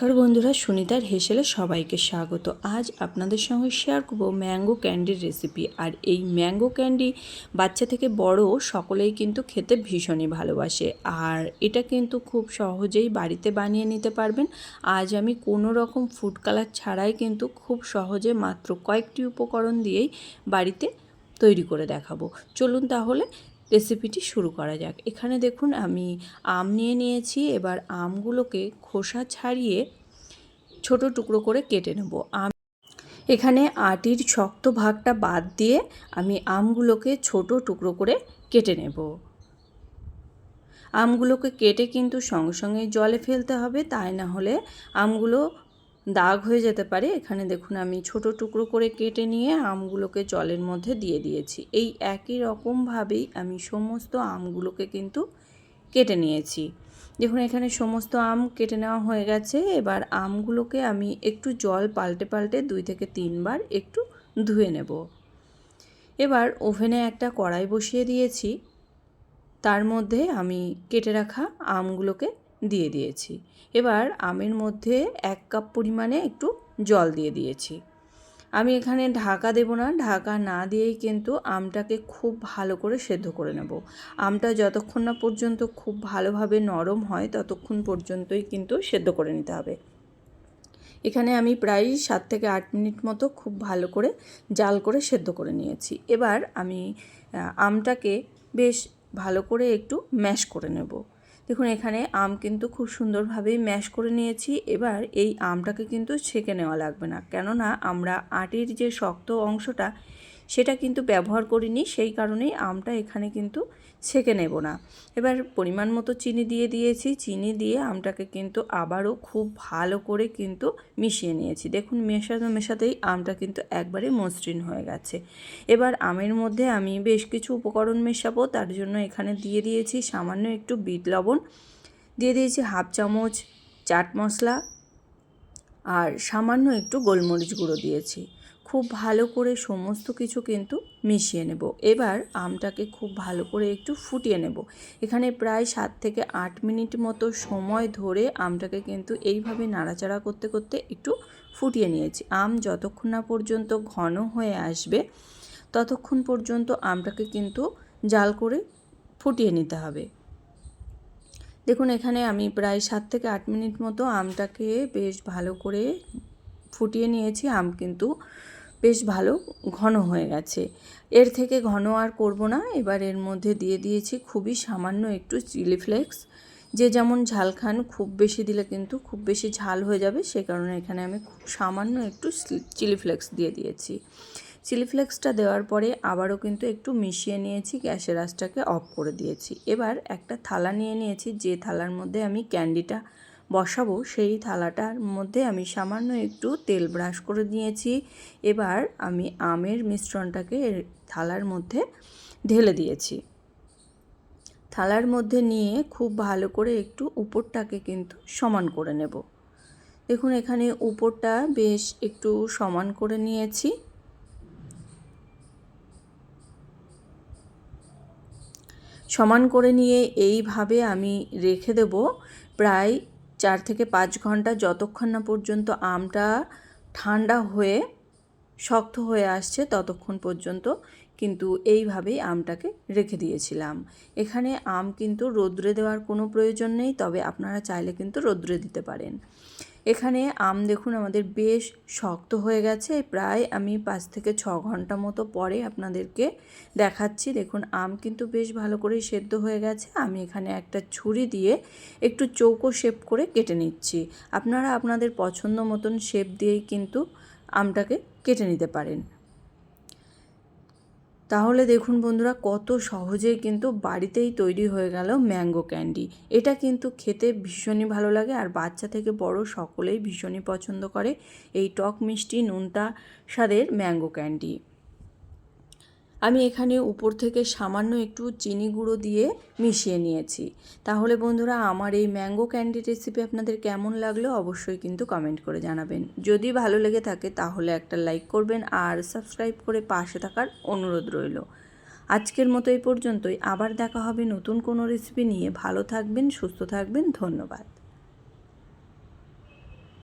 নমস্কার বন্ধুরা, সুনিতার হেসেলে সবাইকে স্বাগত। আজ আপনাদের সঙ্গে শেয়ার করব ম্যাঙ্গো ক্যান্ডির রেসিপি। আর এই ম্যাঙ্গো ক্যান্ডি বাচ্চা থেকে বড় সকলেই কিন্তু খেতে ভীষণই ভালোবাসে। আর এটা কিন্তু খুব সহজেই বাড়িতে বানিয়ে নিতে পারবেন। আজ আমি কোনো রকম ফুড কালার ছাড়াই কিন্তু খুব সহজে মাত্র কয়েকটি উপকরণ দিয়েই বাড়িতে তৈরি করে দেখাবো। চলুন তাহলে রেসিপিটি শুরু করা যাক। এখানে দেখুন আমি আম নিয়ে নিয়েছি। এবার আমগুলোকে খোসা ছাড়িয়ে ছোট টুকরো করে কেটে নেব। এখানে আটির শক্ত ভাগটা বাদ দিয়ে আমি আমগুলোকে ছোট টুকরো করে কেটে নেব। আমগুলোকে কেটে কিন্তু সঙ্গে সঙ্গে জলে ফেলতে হবে, তাই না হলে আমগুলো দাগ হয়ে যেতে পারে। এখানে দেখুন আমি ছোট টুকরো করে কেটে নিয়ে আমগুলোকে জলের মধ্যে দিয়ে দিয়েছি। এই একই রকমভাবেই আমি সমস্ত আমগুলোকে কিন্তু কেটে নিয়েছি। দেখুন এখানে সমস্ত আম কেটে নেওয়া হয়ে গেছে। এবার আমগুলোকে আমি একটু জল পাল্টে পাল্টে 2 থেকে 3 বার একটু ধুয়ে নেব। এবার ওভেনে একটা কড়াই বসিয়ে দিয়েছি, তার মধ্যে আমি কেটে রাখা আমগুলোকে দিয়ে দিয়েছি। এবার আমের মধ্যে 1 কাপ পরিমাণে একটু জল দিয়ে দিয়েছি। আমি এখানে ঢাকা দেব না, ঢাকা না দিয়েই কিন্তু আমটাকে খুব ভালো করে সেদ্ধ করে নেব। আমটা যতক্ষণ না পর্যন্ত খুব ভালোভাবে নরম হয় ততক্ষণ পর্যন্তই কিন্তু সেদ্ধ করে নিতে হবে। এখানে আমি প্রায় 7 থেকে 8 মিনিট মতো খুব ভালো করে জাল করে সেদ্ধ করে নিয়েছি। এবার আমি আমটাকে বেশ ভালো করে একটু ম্যাশ করে নেব। দেখুন এখানে আম কিন্তু খুব সুন্দরভাবেই ম্যাশ করে নিয়েছি। এবার এই আমটাকে কিন্তু ছেঁকে নেওয়া লাগবে না, কেননা আমরা আটির যে শক্ত অংশটা সেটা কিন্তু ব্যবহার করিনি, সেই কারণেই আমটা এখানে কিন্তু ছেঁকে নেব না। এবার পরিমাণ মতো চিনি দিয়ে দিয়েছি। চিনি দিয়ে আমটাকে কিন্তু আবারও খুব ভালো করে কিন্তু মিশিয়ে নিয়েছি। দেখুন মেশাতেই আমটা কিন্তু একবারে মসৃণ হয়ে গেছে। এবার আমের মধ্যে আমি বেশ কিছু উপকরণ মেশাবো, তার জন্য এখানে দিয়ে দিয়েছি সামান্য একটু বিট লবণ, দিয়ে দিয়েছি হাফ চামচ চাট মশলা, আর সামান্য একটু গোলমরিচ গুঁড়ো দিয়েছি। খুব ভালো করে সমস্ত কিছু কিন্তু মিশিয়ে নেব। এবার আমটাকে খুব ভালো করে একটু ফুটিয়ে নেব। এখানে প্রায় 7 থেকে 8 মিনিট মতো সময় ধরে আমটাকে কিন্তু এইভাবে নাড়াচাড়া করতে করতে একটু ফুটিয়ে নিয়েছি। আম যতক্ষণ না পর্যন্ত ঘন হয়ে আসবে ততক্ষণ পর্যন্ত আমটাকে কিন্তু জাল করে ফুটিয়ে নিতে হবে। দেখুন এখানে আমি প্রায় 7 থেকে 8 মিনিট মতো আমটাকে বেশ ভালো করে ফুটিয়ে নিয়েছি। আম কিন্তু বেশ ভালো ঘন হয়ে গেছে। এর থেকে ঘন আর করব না। এবার এর মধ্যে দিয়ে দিয়েছি খুবই সামান্য একটু চিলি ফ্লেক্স। যে যেমন ঝাল খান, খুব বেশি দিলে কিন্তু খুব বেশি ঝাল হয়ে যাবে, সে কারণে এখানে আমি খুব সামান্য একটু চিলি ফ্লেক্স দিয়ে দিয়েছি। চিলি ফ্লেক্সটা দেওয়ার পরে আবারও কিন্তু একটু মিশিয়ে নিয়েছি, গ্যাসের আঁচটাকে অফ করে দিয়েছি। এবার একটা থালা নিয়ে নিয়েছি, যে থালার মধ্যে আমি ক্যান্ডিটা বসাবো সেই থালাটার মধ্যে আমি সামান্য একটু তেল ব্রাশ করে নিয়েছি। এবার আমি আমের মিশ্রণটাকে থালার মধ্যে ঢেলে দিয়েছি। থালার মধ্যে নিয়ে খুব ভালো করে একটু উপরটাকে কিন্তু সমান করে নেব। দেখুন এখানে উপরটা বেশ একটু সমান করে নিয়েছি। সমান করে নিয়ে এইভাবে আমি রেখে দেব প্রায় 4 থেকে 5 ঘন্টা, যতক্ষণ না পর্যন্ত আমটা ঠান্ডা হয়ে শক্ত হয়ে আসছে ততক্ষণ পর্যন্ত কিন্তু এইভাবেই আমটাকে রেখে দিয়েছিলাম। এখানে আম কিন্তু রোদ্রে দেওয়ার কোনো প্রয়োজন নেই, তবে আপনারা চাইলে কিন্তু রোদ্রে দিতে পারেন। এখানে আম দেখুন আমাদের বেশ শক্ত হয়ে গেছে। প্রায় আমি 5 থেকে 6 ঘন্টা মতো পরে আপনাদেরকে দেখাচ্ছি। দেখুন আম কিন্তু বেশ ভালো করে সেদ্ধ হয়ে গেছে। আমি এখানে একটা ছুরি দিয়ে একটু চৌকো শেপ করে কেটে নিচ্ছি। আপনারা আপনাদের পছন্দ মতন শেপ দিয়েই কিন্তু আমটাকে কেটে নিতে পারেন। তাহলে দেখুন বন্ধুরা, কত সহজেই কিন্তু বাড়িতেই তৈরি হয়ে গেল ম্যাঙ্গো ক্যান্ডি। এটা কিন্তু খেতে ভীষণই ভালো লাগে, আর বাচ্চা থেকে বড় সকলেই ভীষণই পছন্দ করে এই টক মিষ্টি নোনতা স্বাদের ম্যাঙ্গো ক্যান্ডি। আমি এখানে উপর থেকে সামান্য একটু চিনি গুঁড়ো দিয়ে মিশিয়ে নিয়েছি। তাহলে বন্ধুরা, আমার এই ম্যাঙ্গো ক্যান্ডি রেসিপি আপনাদের কেমন লাগলো অবশ্যই কিন্তু কমেন্ট করে জানাবেন। যদি ভালো লেগে থাকে তাহলে একটা লাইক করবেন, আর সাবস্ক্রাইব করে পাশে থাকার অনুরোধ রইল। আজকের মতো এই পর্যন্তই। আবার দেখা হবে নতুন কোনো রেসিপি নিয়ে। ভালো থাকবেন, সুস্থ থাকবেন। ধন্যবাদ।